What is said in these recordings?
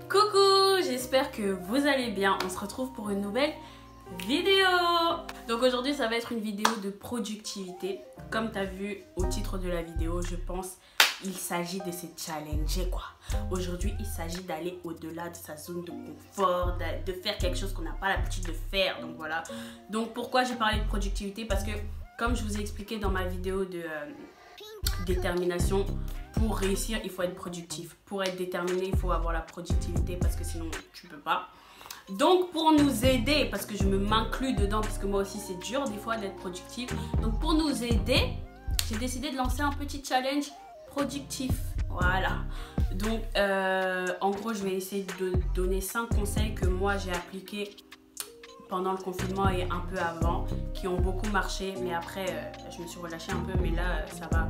Coucou, j'espère que vous allez bien. On se retrouve pour une nouvelle vidéo. Donc aujourd'hui ça va être une vidéo de productivité. Comme tu as vu au titre de la vidéo, je pense il s'agit de se challenger quoi. Aujourd'hui il s'agit d'aller au-delà de sa zone de confort, de faire quelque chose qu'on n'a pas l'habitude de faire. Donc voilà. Donc pourquoi j'ai parlé de productivité? Parce que comme je vous ai expliqué dans ma vidéo de détermination, pour réussir il faut être productif. Pour être déterminé il faut avoir la productivité parce que sinon tu peux pas. Donc pour nous aider, parce que je m'inclus dedans parce que moi aussi c'est dur des fois d'être productif. Donc pour nous aider, j'ai décidé de lancer un petit challenge productif. Voilà. Donc en gros je vais essayer de donner 5 conseils que moi j'ai appliqués pendant le confinement et un peu avant, qui ont beaucoup marché, mais après je me suis relâchée un peu, mais là ça va,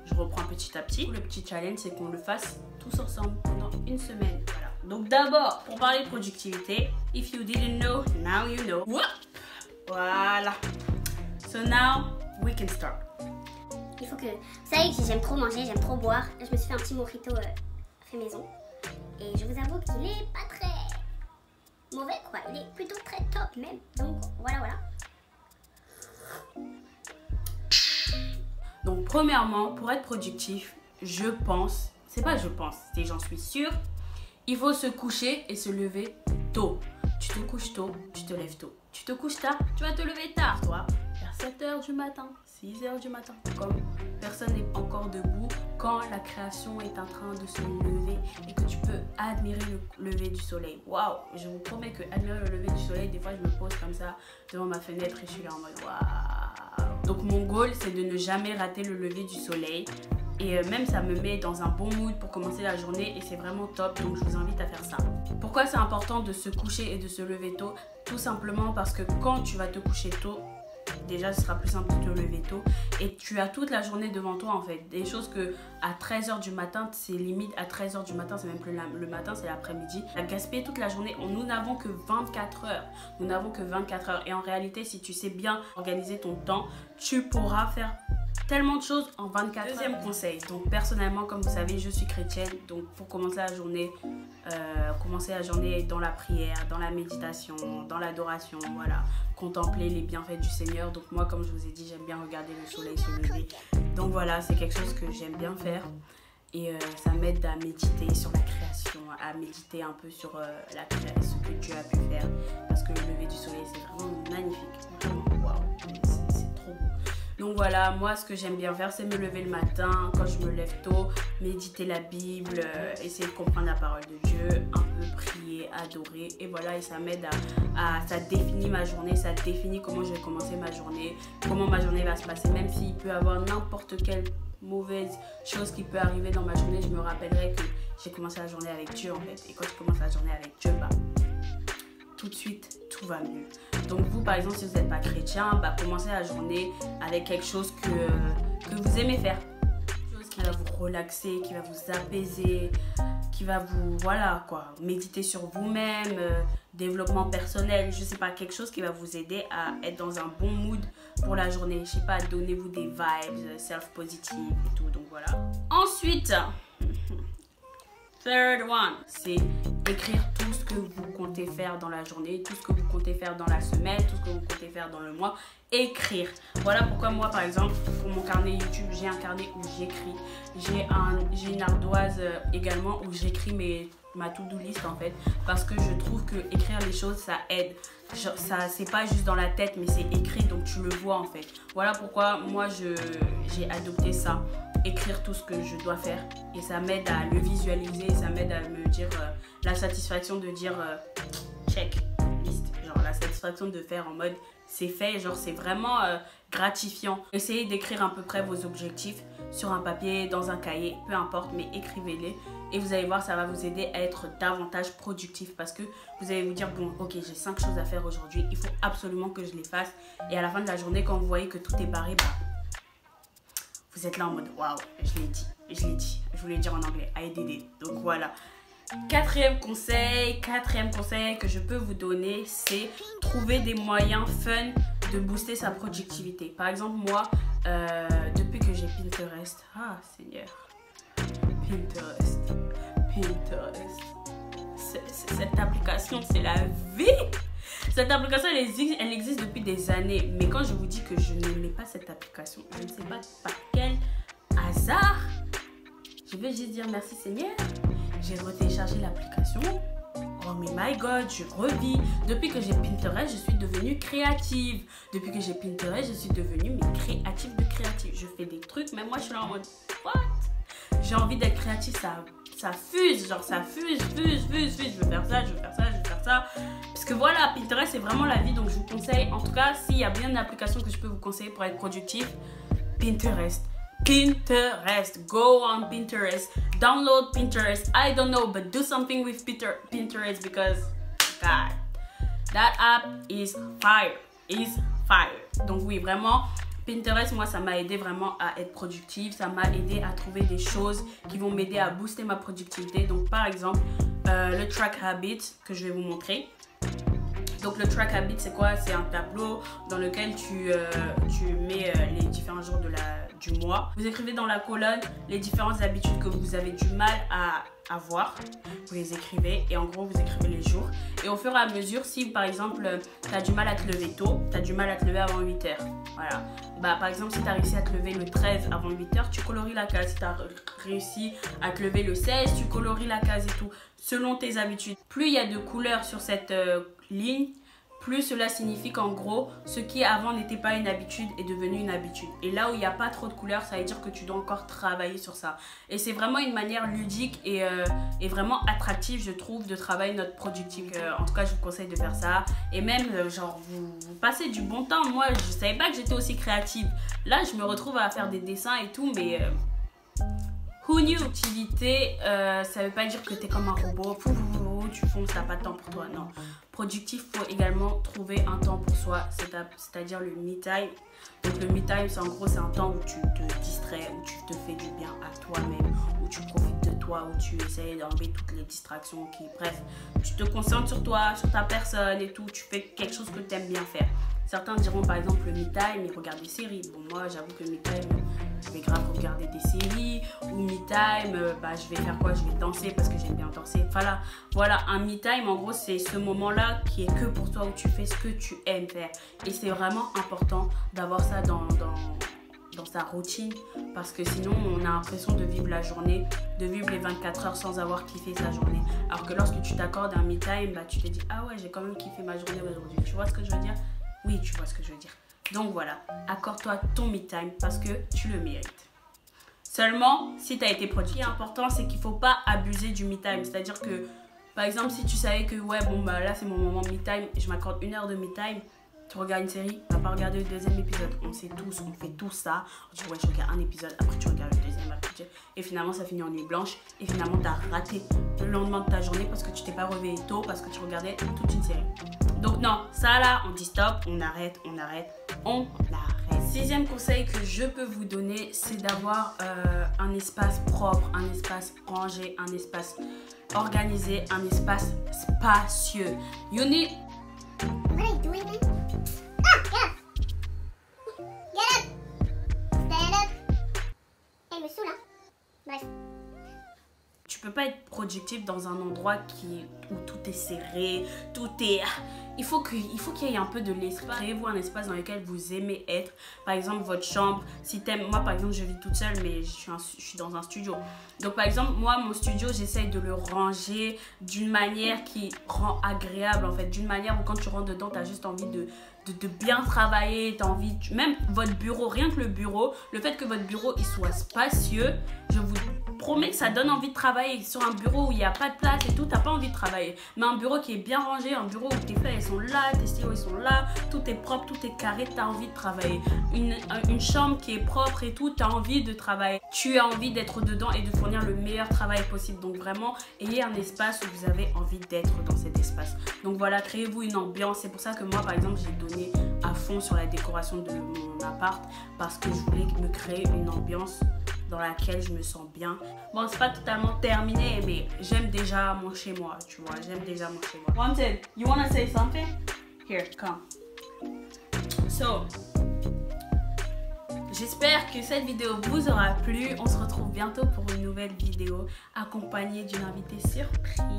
je reprends petit à petit. Le petit challenge c'est qu'on le fasse tous ensemble pendant une semaine. Voilà. Donc d'abord, pour parler de productivité, if you didn't know, now you know. Voilà. So now we can start. Il faut que... Vous savez que j'aime trop manger, j'aime trop boire. Je me suis fait un petit mojito fait maison. Et je vous avoue qu'il est pas très mauvais quoi. Il est plutôt très top même. Donc voilà. Donc premièrement, pour être productif, je pense, c'est pas je pense, c'est j'en suis sûre, il faut se coucher et se lever tôt. Tu te couches tôt, tu te lèves tôt. Tu te couches tard, tu vas te lever tard, toi. Vers 7 h du matin, 6 h du matin. Comme personne n'est encore debout, quand la création est en train de se lever et que tu peux admirer le lever du soleil. Waouh, je vous promets que admirer le lever du soleil, des fois je me pose comme ça devant ma fenêtre et je suis là en mode waouh. Donc mon goal, c'est de ne jamais rater le lever du soleil. Et même ça me met dans un bon mood pour commencer la journée et c'est vraiment top, donc je vous invite à faire ça. Pourquoi c'est important de se coucher et de se lever tôt? Tout simplement parce que quand tu vas te coucher tôt, déjà ce sera plus simple de te lever tôt et tu as toute la journée devant toi en fait. Des choses que à 13 h du matin, c'est limite à 13 h du matin, c'est même plus le matin, c'est l'après-midi. À gaspiller toute la journée, nous n'avons que 24 heures. Nous n'avons que 24 heures et en réalité si tu sais bien organiser ton temps, tu pourras faire tellement de choses en 24 heures. Deuxième conseil, donc personnellement comme vous savez je suis chrétienne, donc pour commencer la journée dans la prière, dans la méditation, dans l'adoration, voilà, contempler les bienfaits du Seigneur. Donc moi comme je vous ai dit j'aime bien regarder le soleil se lever, donc voilà c'est quelque chose que j'aime bien faire et ça m'aide à méditer sur la création, à méditer un peu sur la création, ce que Dieu a pu faire, parce que le lever du soleil c'est vraiment magnifique, vraiment waouh, c'est trop beau. Donc voilà, moi ce que j'aime bien faire c'est me lever le matin, quand je me lève tôt, méditer la Bible, essayer de comprendre la parole de Dieu, un peu prier, adorer et voilà, et ça m'aide ça définit ma journée, ça définit comment je vais commencer ma journée, comment ma journée va se passer, même s'il peut y avoir n'importe quelle mauvaise chose qui peut arriver dans ma journée, je me rappellerai que j'ai commencé la journée avec Dieu en fait, et quand je commence la journée avec Dieu, bah tout de suite tout va mieux. Donc vous par exemple si vous n'êtes pas chrétien, bah commencez la journée avec quelque chose que vous aimez faire, quelque chose qui va vous relaxer, qui va vous apaiser, qui va vous, voilà quoi, méditer sur vous-même, développement personnel, je sais pas, quelque chose qui va vous aider à être dans un bon mood pour la journée, je sais pas, donnez-vous des vibes self-positive et tout, donc voilà. Ensuite third one, c'est écrire tout ce que vous comptez faire dans la journée, tout ce que vous comptez faire dans la semaine, tout ce que vous comptez faire dans le mois. Écrire. Voilà pourquoi moi par exemple pour mon carnet YouTube, j'ai un carnet où j'écris. J'ai une ardoise également où j'écris ma to-do list en fait, parce que je trouve que écrire les choses ça aide. Ça c'est pas juste dans la tête mais c'est écrit, donc tu le vois en fait. Voilà pourquoi moi j'ai adopté ça, écrire tout ce que je dois faire, et ça m'aide à le visualiser, ça m'aide à me dire la satisfaction de dire check list, genre la satisfaction de faire en mode c'est fait, genre c'est vraiment gratifiant. Essayez d'écrire à peu près vos objectifs sur un papier, dans un cahier, peu importe, mais écrivez-les et vous allez voir, ça va vous aider à être davantage productif, parce que vous allez vous dire bon ok j'ai 5 choses à faire aujourd'hui, il faut absolument que je les fasse, et à la fin de la journée quand vous voyez que tout est barré, bah vous êtes là en mode waouh, je l'ai dit, je voulais dire en anglais, I did it. Donc voilà. Quatrième conseil que je peux vous donner, c'est trouver des moyens fun de booster sa productivité. Par exemple, moi, depuis que j'ai Pinterest, ah Seigneur, Pinterest. Pinterest. Cette application, c'est la vie. Cette application, elle existe depuis des années. Mais quand je vous dis que je n'aimais pas cette application, je ne sais pas par quel hasard, je vais juste dire merci Seigneur. J'ai retéléchargé l'application. Oh mais my God, je revis. Depuis que j'ai Pinterest, je suis devenue créative. Depuis que j'ai Pinterest, je suis devenue créative de créative. Je fais des trucs, mais moi je suis là en mode what? J'ai envie d'être créative, ça fuse, genre ça fuse. Je veux faire ça, je veux faire ça, je veux faire ça. Parce que voilà, Pinterest c'est vraiment la vie, donc je vous conseille. En tout cas, s'il y a bien une application que je peux vous conseiller pour être productif, Pinterest. Pinterest, go on Pinterest, download Pinterest. I don't know, but do something with Pinterest because God, that app is fire, Donc oui, vraiment, Pinterest, moi, ça m'a aidé vraiment à être productive. Ça m'a aidé à trouver des choses qui vont m'aider à booster ma productivité. Donc par exemple, le Track Habit que je vais vous montrer. Donc le Track Habit, c'est quoi? C'est un tableau dans lequel tu mets les différents jours du mois. Vous écrivez dans la colonne les différentes habitudes que vous avez du mal à avoir. Vous les écrivez et en gros vous écrivez les jours. Et au fur et à mesure, si par exemple tu as du mal à te lever tôt, tu as du mal à te lever avant 8 h. Voilà. Bah, par exemple, si tu as réussi à te lever le 13 avant 8 h, tu colories la case. Si tu as réussi à te lever le 16, tu colories la case et tout. Selon tes habitudes. Plus il y a de couleurs sur cette ligne, plus cela signifie qu'en gros, ce qui avant n'était pas une habitude est devenu une habitude. Et là où il n'y a pas trop de couleurs, ça veut dire que tu dois encore travailler sur ça. Et c'est vraiment une manière ludique et vraiment attractive, je trouve, de travailler notre productivité. En tout cas, je vous conseille de faire ça. Et même, genre, vous passez du bon temps. Moi, je ne savais pas que j'étais aussi créative. Là, je me retrouve à faire des dessins et tout, mais... who knew? Productivité, ça ne veut pas dire que tu es comme un robot. Tu fonces, tu n'as pas de temps pour toi. Non. Productif, il faut également trouver un temps pour soi, c'est-à-dire le me time. Donc le me time, c'est en gros, c'est un temps où tu te distrais, où tu te fais du bien à toi-même, où tu profites de toi, où tu essayes d'enlever toutes les distractions bref, tu te concentres sur toi, sur ta personne et tout, tu fais quelque chose que tu aimes bien faire. Certains diront par exemple le me time, ils regardent des séries. Bon, moi j'avoue que le me time, je vais grave regarder des séries. Ou me time, je vais faire quoi? Je vais danser parce que j'aime bien danser. Voilà, un me time en gros c'est ce moment-là qui est que pour toi, où tu fais ce que tu aimes faire. Et c'est vraiment important d'avoir ça dans sa routine, parce que sinon on a l'impression de vivre la journée, de vivre les 24 heures sans avoir kiffé sa journée. Alors que lorsque tu t'accordes un me time, tu te dis ah ouais, j'ai quand même kiffé ma journée aujourd'hui. Tu vois ce que je veux dire? Oui, tu vois ce que je veux dire. Donc voilà, accorde-toi ton me time parce que tu le mérites. Seulement, si tu as été productif, ce qui est important, c'est qu'il ne faut pas abuser du me time. C'est-à-dire que, par exemple, si tu savais que ouais, bon, là c'est mon moment me time, je m'accorde 1 heure de me time, tu regardes une série, tu vas pas regarder le deuxième épisode. On sait tous, on fait tout ça. On dit ouais, je regarde un épisode, après tu regardes le deuxième, et finalement ça finit en nuit blanche. Et finalement tu as raté le lendemain de ta journée parce que tu t'es pas réveillé tôt, parce que tu regardais toute une série. Donc non, ça là, on dit stop, on arrête. 6e conseil que je peux vous donner, c'est d'avoir un espace propre, un espace rangé, un espace organisé, un espace spacieux. You need... What are you doing, man? Ah, get up! Stand up! Elle me saoule, hein? Bref. Tu peux pas être productif dans un endroit où tout est serré, tout est... Il faut qu'il y ait un peu de l'espace. Créez-vous un espace dans lequel vous aimez être. Par exemple, votre chambre. Si t'aimes... Moi, par exemple, je vis toute seule, mais je suis dans un studio. Donc, par exemple, moi, mon studio, j'essaye de le ranger d'une manière qui rend agréable, en fait. D'une manière où quand tu rentres dedans, tu as juste envie de bien travailler. Tu as envie... Même votre bureau, rien que le bureau, le fait que votre bureau, il soit spacieux, je vous promets que ça donne envie de travailler. Sur un bureau où il n'y a pas de place et tout, t'as pas envie de travailler. Mais un bureau qui est bien rangé, un bureau où tes feuilles sont là, tes stylos ils sont là, tout est propre, tout est carré, t'as envie de travailler. Une chambre qui est propre et tout, t'as envie de travailler. Tu as envie d'être dedans et de fournir le meilleur travail possible. Donc vraiment, ayez un espace où vous avez envie d'être dans cet espace. Donc voilà, créez-vous une ambiance. C'est pour ça que moi par exemple, j'ai donné à fond sur la décoration de mon appart, parce que je voulais me créer une ambiance dans laquelle je me sens bien. Bon, c'est pas totalement terminé, mais j'aime déjà mon chez moi, tu vois. J'aime déjà mon chez moi. Wanted, you wanna say something? Here, come. So, J'espère que cette vidéo vous aura plu. On se retrouve bientôt pour une nouvelle vidéo accompagnée d'une invitée surprise.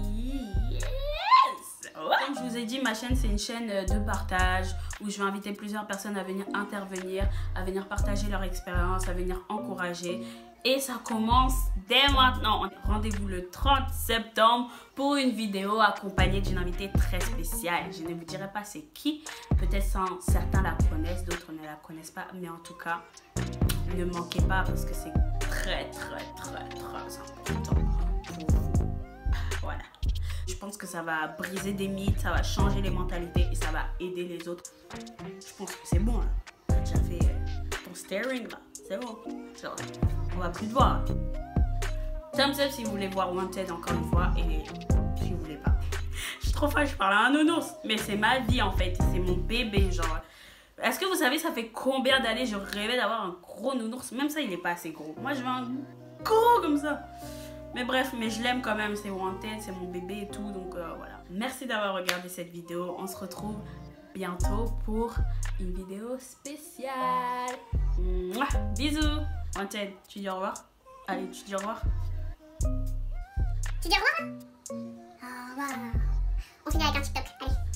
Comme je vous ai dit, ma chaîne c'est une chaîne de partage où je vais inviter plusieurs personnes à venir intervenir, à venir partager leur expérience, à venir encourager. Et ça commence dès maintenant. Rendez-vous le 30 septembre pour une vidéo accompagnée d'une invitée très spéciale. Je ne vous dirai pas c'est qui. Peut-être certains la connaissent, d'autres ne la connaissent pas. Mais en tout cas, ne manquez pas parce que c'est très important pour vous. Voilà. Je pense que ça va briser des mythes, ça va changer les mentalités et ça va aider les autres. Je pense que c'est bon là. T'as déjà fait ton staring là. C'est bon. Genre, on va plus te voir. Thumbs up si vous voulez voir Wanted encore une fois et si vous voulez pas. Je suis trop fan, je parle à un nounours. Mais c'est ma vie en fait, c'est mon bébé genre. Est-ce que vous savez ça fait combien d'années je rêvais d'avoir un gros nounours? Même ça il est pas assez gros. Moi je veux un gros comme ça. Mais bref, mais je l'aime quand même, c'est Wanted, c'est mon bébé et tout, donc voilà. Merci d'avoir regardé cette vidéo, on se retrouve bientôt pour une vidéo spéciale. Mouah, bisous. Wanted, tu dis au revoir? Allez, tu dis au revoir? Tu dis au revoir? Au revoir. On finit avec un TikTok.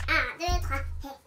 Allez, 1, 2, 3.